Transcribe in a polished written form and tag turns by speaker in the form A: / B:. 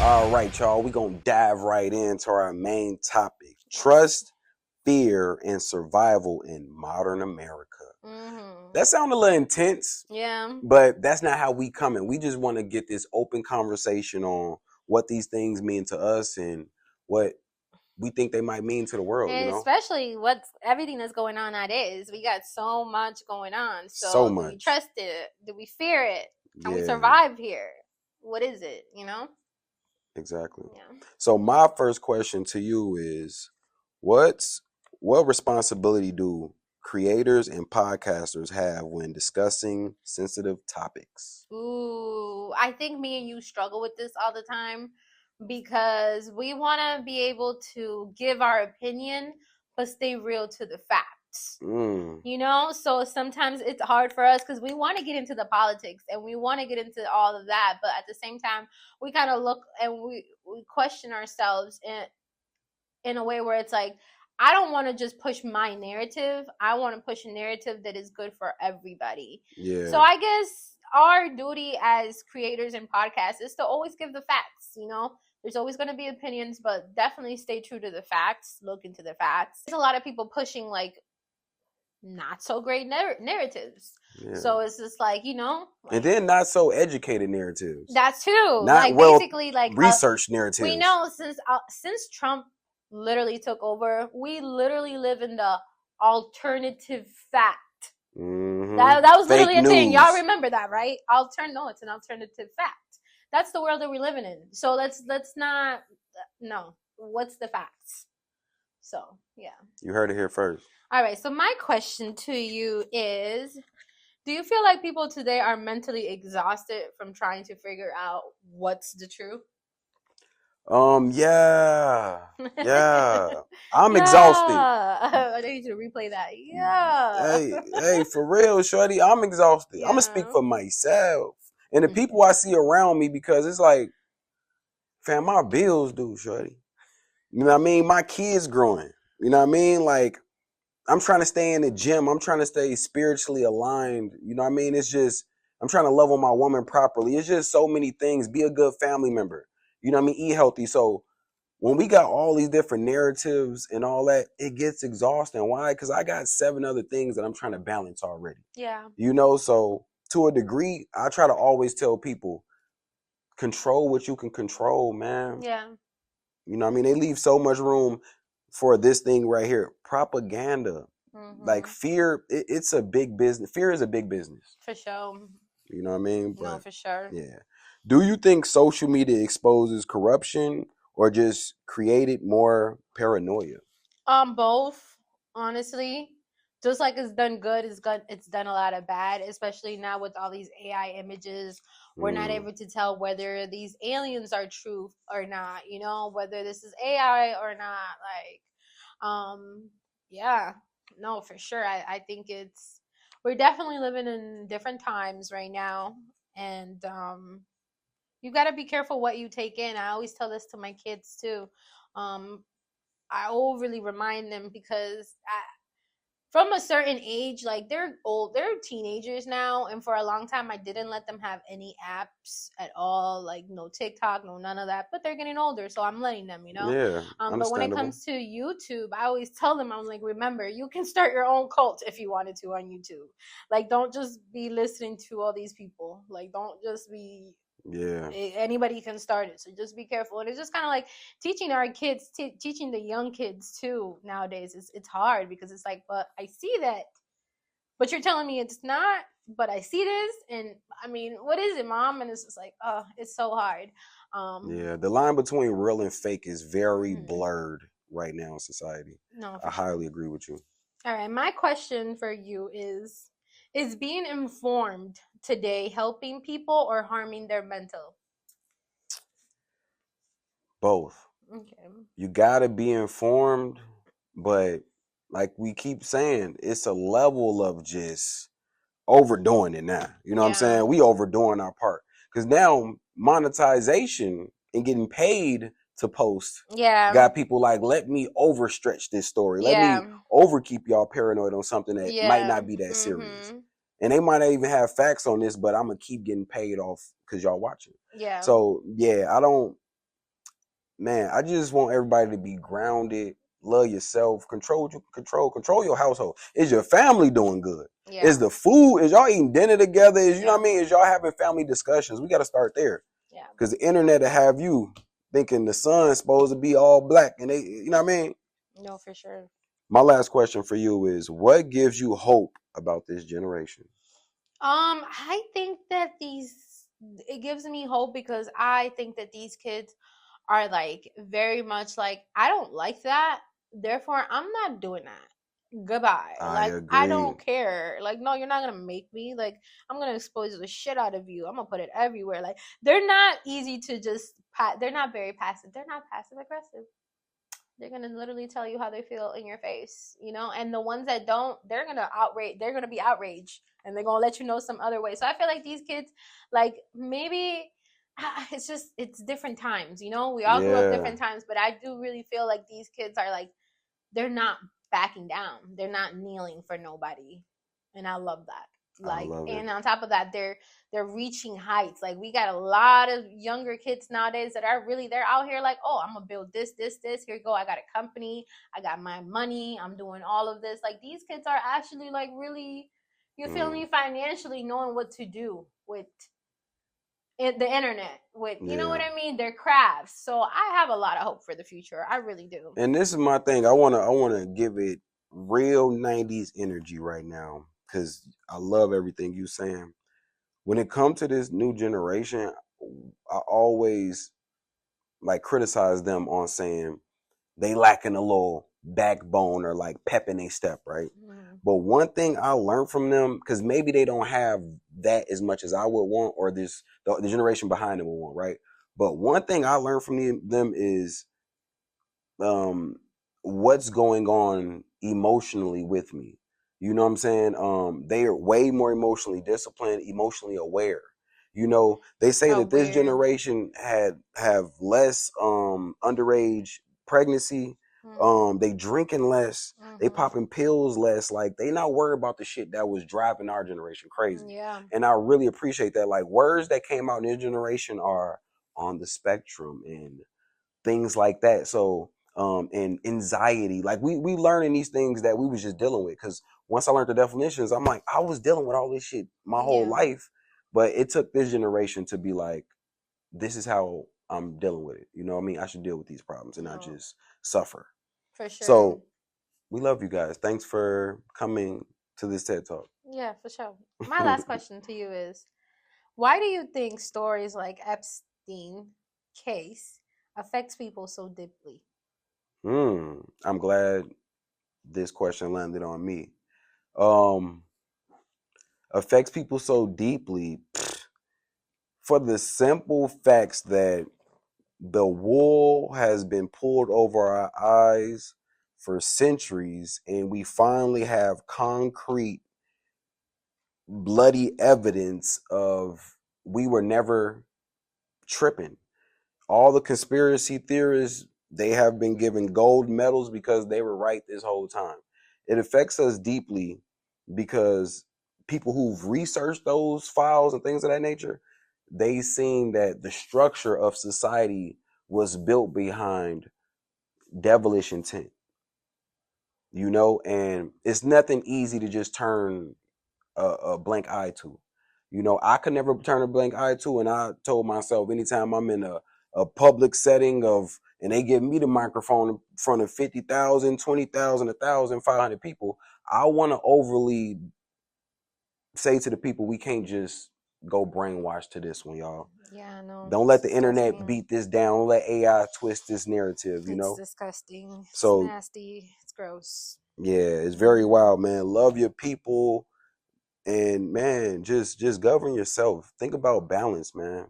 A: All right, y'all, we're going to dive right into our main topic: trust, fear, and survival in modern America. That sounds a little intense.
B: Yeah.
A: But that's not how we come in. We just want to get this open conversation on what these things mean to us and what we think they might mean to the world,
B: And
A: you know?
B: especially what's everything that's going on nowadays. We got so much going on.
A: So
B: So do we
A: much.
B: trust it? Do we fear it? Can we
A: Yeah,
B: survive here? What is it?
A: exactly.
B: Yeah.
A: So my first question to you is what responsibility do creators and podcasters have when discussing sensitive topics?
B: Ooh, I think me and you struggle with this all the time because we want to be able to give our opinion but stay real to the facts. So sometimes it's hard for us because we want to get into the politics and we want to get into all of that, but at the same time we kind of look and we question ourselves in a way where it's like, I don't want to just push my narrative. I want to push a narrative that is good for everybody.
A: Yeah.
B: So I guess our duty as creators and podcasts is to always give the facts. There's always going to be opinions, but definitely stay true to the facts. Look into the facts. There's a lot of people pushing like not so great narratives. Yeah. So it's just like,
A: and then not so educated narratives.
B: That's too.
A: Not
B: like
A: well
B: basically like
A: research narratives.
B: We know since Trump literally took over, we literally live in the alternative fact.
A: Mm-hmm.
B: That was
A: Fake
B: literally a
A: news.
B: thing. Y'all remember that, right? No, it's an alternative fact. That's the world that we're living in. So let's not. No, what's the facts? So yeah.
A: You heard it here first.
B: All right. So my question to you is: do you feel like people today are mentally exhausted from trying to figure out what's the truth?
A: Yeah. I'm exhausted.
B: I need you to replay that. Yeah.
A: Hey, for real, shorty, I'm exhausted.
B: Yeah.
A: I'm gonna speak for myself and the people I see around me, because it's like, fam, my bills due, shorty. You know what I mean? My kids growing. You know what I mean? Like, I'm trying to stay in the gym. I'm trying to stay spiritually aligned. You know what I mean? It's just, I'm trying to love on my woman properly. It's just so many things. Be a good family member. You know what I mean? Eat healthy. So when we got all these different narratives and all that, it gets exhausting. Why? Because I got 7 other things that I'm trying to balance already.
B: Yeah.
A: So to a degree, I try to always tell people, control what you can control, man.
B: Yeah.
A: You know what I mean? They leave so much room for this thing right here. Propaganda. Mm-hmm. Like fear, it's a big business. Fear is a big business.
B: For sure.
A: You know what I mean?
B: But, no, for sure.
A: Yeah. Do you think social media exposes corruption or just created more paranoia?
B: Both, honestly. Just like it's done good, it's done a lot of bad, especially now with all these AI images. We're not able to tell whether these aliens are true or not, whether this is AI or not. Yeah, no, for sure. I think we're definitely living in different times right now. And you got to be careful what you take in. I always tell this to my kids too. I overly remind them because from a certain age, like they're teenagers now, and for a long time I didn't let them have any apps at all, like no TikTok, no none of that, but they're getting older, so I'm letting them,
A: Yeah,
B: but when it comes to YouTube, I always tell them, I'm like, remember, you can start your own cult if you wanted to on YouTube. Like, don't just be listening to all these people. Like, don't just be anybody can start it, so just be careful. And it's just kind of like teaching our kids, teaching the young kids too nowadays. It's hard because it's like, but I see that, but you're telling me it's not, but I see this, and I mean, what is it, mom? And it's just like, oh, it's so hard.
A: The line between real and fake is very blurred right now in society. No, I highly agree with you.
B: All right, my question for you is being informed today helping people or harming their mental?
A: Both. Okay. You gotta be informed, but like we keep saying, it's a level of just overdoing it now. You know what I'm saying? We overdoing our part. Because now monetization and getting paid to post got people like, let me overstretch this story. Let me overkeep y'all paranoid on something that might not be that serious. And they might not even have facts on this, but I'm going to keep getting paid off because y'all watching. Yeah. So, I don't man, I just want everybody to be grounded, love yourself, control your household. Is your family doing good?
B: Yeah.
A: Is the food, is y'all eating dinner together? Is, you know
B: Yeah.
A: what I mean? Is y'all having family discussions? We got to start there.
B: Yeah.
A: Because the internet will have you thinking the sun's supposed to be all black, and they, you know what I mean?
B: No, for sure.
A: My last question for you is, what gives you hope about this generation?
B: I think that it gives me hope because I think that these kids are like very much like, I don't like that, therefore I'm not doing that. Goodbye.
A: I
B: Like, I
A: agree.
B: don't care. Like, no, you're not gonna make me. Like, I'm gonna expose the shit out of you. I'm gonna put it everywhere. Like, they're not easy to just they're not very passive. They're not passive aggressive. They're gonna literally tell you how they feel in your face, you know. And the ones that don't, they're gonna outrage. They're gonna be outraged, and they're gonna let you know some other way. So I feel like these kids, like, maybe it's just, it's different times, you know. We all grew up
A: Yeah.
B: different times, but I do really feel like these kids are like, they're not backing down. They're not kneeling for nobody, and I love that.
A: I
B: Like,
A: love it.
B: and on top of that, they're reaching heights. Like, we got a lot of younger kids nowadays that are really, they're out here like, oh, I'm gonna build this. Here you go. I got a company. I got my money. I'm doing all of this. Like, these kids are actually like really, you feel me, financially knowing what to do with the internet, with, you know what I mean, their crafts. So I have a lot of hope for the future. I really do.
A: And this is my thing. I wanna give it real 90s energy right now, because I love everything you saying. When it comes to this new generation, I always like criticize them on saying they lacking a little backbone or like pep in their step, right? Mm-hmm. But one thing I learned from them, because maybe they don't have that as much as I would want, or the generation behind them would want, right? But one thing I learned from them is what's going on emotionally with me. You know what I'm saying? They are way more emotionally disciplined, emotionally aware. You know, they say that this generation have less underage pregnancy. They drinking less, they popping pills less. Like, they not worried about the shit that was driving our generation crazy.
B: Yeah.
A: And I really appreciate that. Like, words that came out in this generation are on the spectrum and things like that. So and anxiety, like we learning these things that we was just dealing with, because once I learned the definitions, I'm like, I was dealing with all this shit my whole life, but it took this generation to be like, this is how I'm dealing with it. You know what I mean? I should deal with these problems and not just suffer.
B: For sure.
A: So we love you guys. Thanks for coming to this TED Talk.
B: Yeah, for sure. My last question to you is, why do you think stories like Epstein case affects people so deeply?
A: I'm glad this question landed on me. Affects people so deeply for the simple facts that the wool has been pulled over our eyes for centuries, and we finally have concrete, bloody evidence of we were never tripping. All the conspiracy theorists, they have been given gold medals because they were right this whole time. It affects us deeply because people who've researched those files and things of that nature, they seen that the structure of society was built behind devilish intent, you know, and it's nothing easy to just turn a blank eye to. You know, I could never turn a blank eye to, and I told myself anytime I'm in a public setting of, and they give me the microphone in front of 50,000, 20,000, 1,000, 500 people, I want to overly say to the people, we can't just go brainwash to this one, y'all.
B: Yeah, no.
A: Don't let the internet beat this down. Don't let AI twist this narrative, you know?
B: It's disgusting.
A: So,
B: it's nasty. It's gross.
A: Yeah, it's very wild, man. Love your people. And man, just govern yourself. Think about balance, man.